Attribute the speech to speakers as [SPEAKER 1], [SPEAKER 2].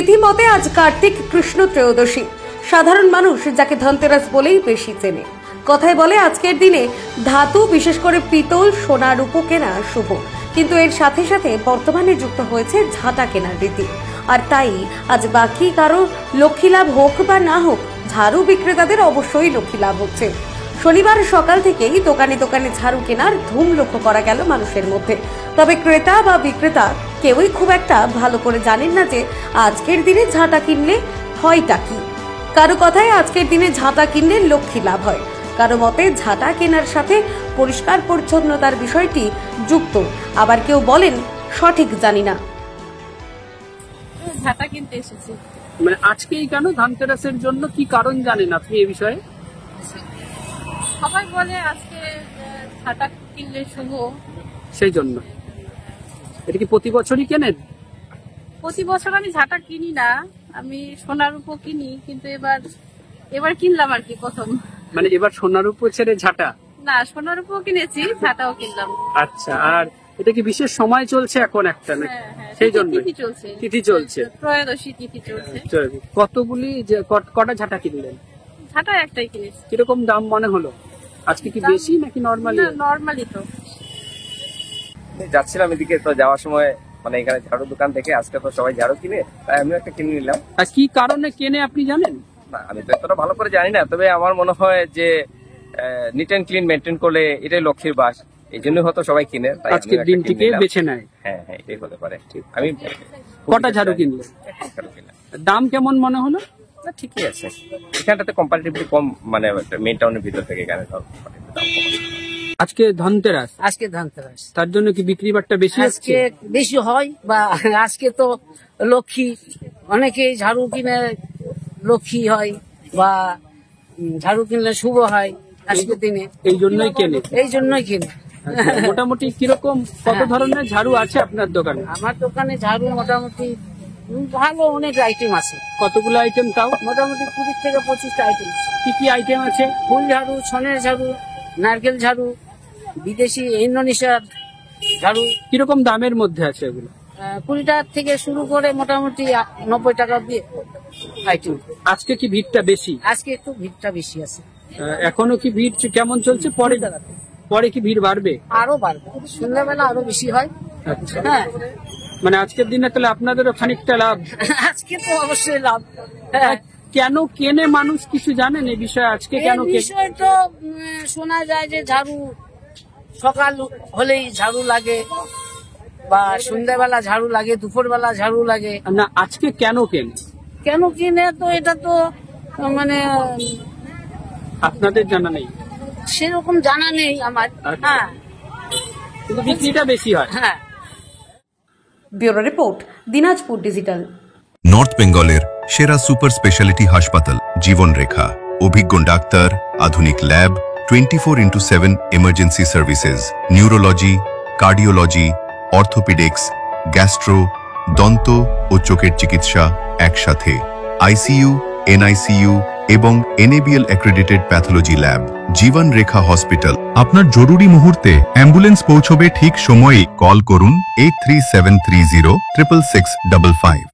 [SPEAKER 1] তিথি আজ কার্তিক কৃষ্ণ ত্রয়োদশী। সাধারণ মানুষ যাকে ধনতেরাস বলেই বেশি চেনে। কথায় বলে আজকের দিনে ধাতু বিশেষ করে পিতল সোনা রূপো কেনা শুভ, কিন্তু এর সাথে সাথে বর্তমানে যুক্ত হয়েছে ঝাঁটা কেনার রীতি। আর তাই আজ বাকি কারো লক্ষ্মী লাভ হোক বা না হোক, ঝাড়ু বিক্রেতাদের অবশ্যই লক্ষ্মী লাভ হচ্ছে। শনিবার সকাল থেকেই দোকানে দোকানে ঝাড়ু কেনার ধুম লক্ষ্য করা গেল মানুষের মধ্যে। তবে ক্রেতা বা বিক্রেতা কেউই খুব একটা ভালো করে জানেন না যে আজকের দিনে ঝাঁটা কিনলে হয়টা কি। কারো কথায় আজকের দিনে ঝাঁটা কিনলে লক্ষ্মী লাভ হয়, কারো মতে ঝাঁটা কেনার সাথে পরিষ্কার পরিচ্ছন্নতার বিষয়টি যুক্ত, আবার কেউ বলেন সঠিক জানি না।
[SPEAKER 2] ঝাঁটা কিনতে এসেছি।
[SPEAKER 3] মানে আজকেই কেন ধনতেরাসের জন্য, কি কারণ জানেন আপনি এই বিষয়ে?
[SPEAKER 2] সবাই বলে আজকে ঝাঁটা কিনলে শুভ,
[SPEAKER 3] সেই জন্য। এটা কি প্রতি বছরই কেনেন?
[SPEAKER 2] প্রতি বছর আমি ঝাঁটা কিনি না, আমি সোনার উপর কিনি, কিন্তু এবার কিনলাম আর কি প্রথম।
[SPEAKER 3] মানে এবার সোনার উপর ছেড়ে ঝাঁটা?
[SPEAKER 2] না, সোনার উপর কিনেছি, ঝাঁটাও কিনলাম।
[SPEAKER 3] আচ্ছা, আর এটা কি বিশেষ সময় চলছে এখন একটা নাকি? সেই জন্য তিথি চলছে,
[SPEAKER 2] ত্রয়োদশী তিথি চলছে।
[SPEAKER 3] কতগুলি কটা ঝাঁটা কিনলেন?
[SPEAKER 2] ঝাঁটা একটাই কিনেছি।
[SPEAKER 3] কিরকম দাম মনে হলো আজকে? কি বেশি নাকি নরমালি?
[SPEAKER 2] নরমালি তো।
[SPEAKER 4] যাচ্ছিলাম এদিকে, তো যাওয়ার সময় মানে এখানে ঝাড়ু দোকান থেকে আজকে তো সবাই ঝাড়ু কিনে, তাই আমিও একটা কিনে নিলাম।
[SPEAKER 3] আর কি কারণে কেনে আপনি জানেন?
[SPEAKER 4] না, আমি তো এতটা ভালো করে জানি না, তবে আমার মনে হয় যে নিট এন্ড ক্লিন মেনটেন করলে এটাই লক্ষ্মীর বাস, এই জন্য হয়তো সবাই কিনে।
[SPEAKER 3] আজকের দিনটিকে বেছে নেয়।
[SPEAKER 4] হ্যাঁ, এটাই হতে পারে। আমি
[SPEAKER 3] কটা ঝাড়ু কিনলে? দাম কেমন মনে হলো?
[SPEAKER 4] ঠিকই আছে, এখানটাতে কম্পারেটিভলি কম, মানে মেইন টাউনের ভিতর থেকে এখানে
[SPEAKER 3] আজকে ধনতেরাস।
[SPEAKER 5] আজকে ধনতেরাস,
[SPEAKER 3] তার জন্য কি বিক্রি বাট্টা বেশি
[SPEAKER 5] আজকে বেশি হয়, বা আজকে তো লক্ষ্মী, অনেকে ঝাড়ু কিনে লক্ষ্মী হয়, বা ঝাড়ু কিনলে শুভ হয় আজকের দিনে,
[SPEAKER 3] এই জন্যই কেনে। মোটামুটি কিরকম কত ধরনের ঝাড়ু আছে আপনার দোকানে?
[SPEAKER 5] আমার দোকানে ঝাড়ু মোটামুটি ভালো অনেক আইটেম আছে।
[SPEAKER 3] কতগুলো আইটেম তাও?
[SPEAKER 5] মোটামুটি 20 থেকে 25টা আইটেম।
[SPEAKER 3] কি কি আইটেম আছে?
[SPEAKER 5] ফুল ঝাড়ু, ছনের ঝাড়ু, নারকেল ঝাড়ু, বিদেশি ইন্দোনেশিয়ার ঝাড়ু।
[SPEAKER 3] কিরকম দামের মধ্যে আছে এগুলো?
[SPEAKER 5] 20 টাকা থেকে শুরু করে মোটামুটি 90 টাকা দিয়ে আইটেম।
[SPEAKER 3] আজকে কি ভিড়টা বেশি?
[SPEAKER 5] আজকে একটু ভিড়টা বেশি আছে।
[SPEAKER 3] এখনো কি ভিড় কেমন চলছে? পরে কি ভিড় বাড়বে?
[SPEAKER 5] আরো বাড়বে, সন্ধ্যাবেলা আরো বেশি হয়।
[SPEAKER 3] আচ্ছা,
[SPEAKER 5] হ্যাঁ,
[SPEAKER 3] মানে আজকের দিনে তাহলে আপনাদেরও খানিকটা লাভ।
[SPEAKER 5] আজকে তো অবশ্যই লাভ। হ্যাঁ,
[SPEAKER 3] কেন কেনে মানুষ কিছু জানেন এই বিষয়ে? আজকে কেন
[SPEAKER 5] বিষয় তো শোনা যায় যে ঝাড়ু সকাল হলেই ঝাড়ু লাগে, বা সন্ধ্যাবেলা ঝাড়ু লাগে, দুপুরবেলা ঝাড়ু লাগে।
[SPEAKER 3] না, আজকে কেন
[SPEAKER 5] কিনে তো এটা তো মানে
[SPEAKER 3] আপনাদের জানা নেই?
[SPEAKER 5] সেরকম জানা নেই আমার। হ্যাঁ,
[SPEAKER 3] কিন্তু বিক্রিটা বেশি হয়।
[SPEAKER 5] হ্যাঁ।
[SPEAKER 1] Bureau report, Dinajpur digital.
[SPEAKER 6] North বেঙ্গলের সেরা সুপার স্পেশালিটি হাসপাতাল জীবন রেখা, অভিজ্ঞ ডাক্তার, আধুনিক lab, 24x7 emergency services, neurology, cardiology, orthopaedics, gastro, দন্ত ও চোখের চিকিৎসা একসাথে, আইসিইউ, এনআইসিইউ এবং এনএবিএল অ্যাক্রেডিটেড প্যাথোলজি ল্যাব। জীবন রেখা হসপিটাল। আপনার জরুরি মুহূর্তে অ্যাম্বুলেন্স পৌঁছবে ঠিক সময়েই। কল করুন 83730 66655।